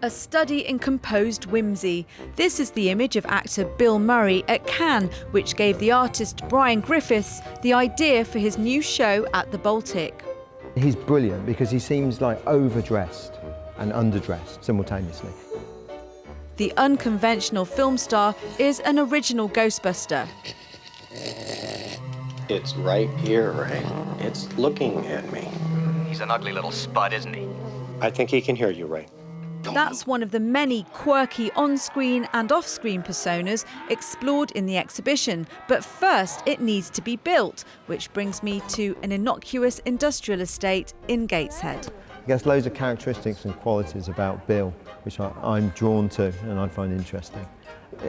A study in composed whimsy. This is the image of actor Bill Murray at Cannes, which gave the artist Brian Griffiths the idea for his new show at the Baltic. He's brilliant because he seems like overdressed and underdressed simultaneously. The unconventional film star is an original Ghostbuster. It's right here, Ray. It's looking at me. He's an ugly little spud, isn't he? I think he can hear you, Ray. That's one of the many quirky on-screen and off-screen personas explored in the exhibition. But first, it needs to be built, which brings me to an innocuous industrial estate in Gateshead. I guess loads of characteristics and qualities about Bill, which I'm drawn to and I find interesting.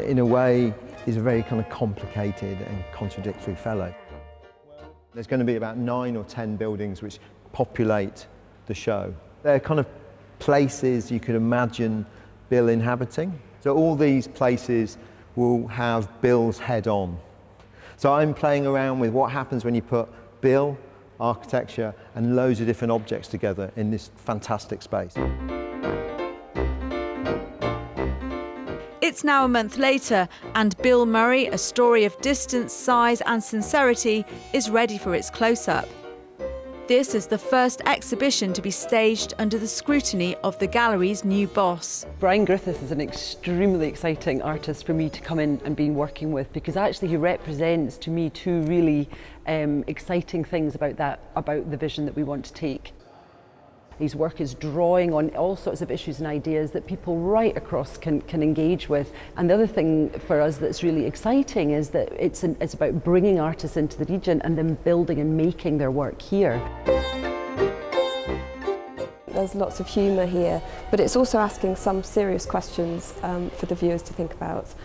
In a way, he's a very kind of complicated and contradictory fellow. There's going to be about 9 or 10 buildings which populate the show. They're kind of places you could imagine Bill inhabiting. So all these places will have Bill's head on. So I'm playing around with what happens when you put Bill, architecture, and loads of different objects together in this fantastic space. It's now a month later, and Bill Murray, a story of distance, size and sincerity, is ready for its close-up. This is the first exhibition to be staged under the scrutiny of the gallery's new boss. Brian Griffiths is an extremely exciting artist for me to come in and be working with, because actually he represents to me two really exciting things about the vision that we want to take. His work is drawing on all sorts of issues and ideas that people right across can engage with. And the other thing for us that's really exciting is that it's about bringing artists into the region and then building and making their work here. There's lots of humour here, but it's also asking some serious questions for the viewers to think about.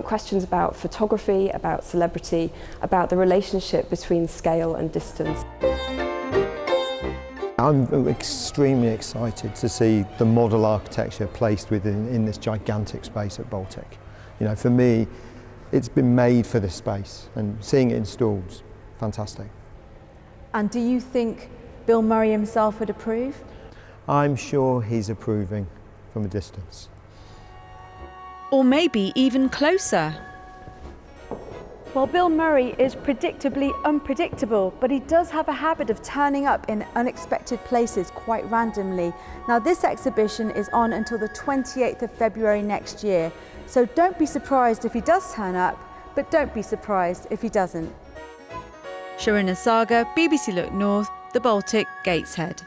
Questions about photography, about celebrity, about the relationship between scale and distance. I'm extremely excited to see the model architecture placed in this gigantic space at Baltic. You know, for me, it's been made for this space, and seeing it installed, fantastic. And do you think Bill Murray himself would approve? I'm sure he's approving from a distance. Or maybe even closer. Well, Bill Murray is predictably unpredictable, but he does have a habit of turning up in unexpected places quite randomly. Now, this exhibition is on until the 28th of February next year, so don't be surprised if he does turn up, but don't be surprised if he doesn't. Sharuna Sagar, BBC Look North, the Baltic, Gateshead.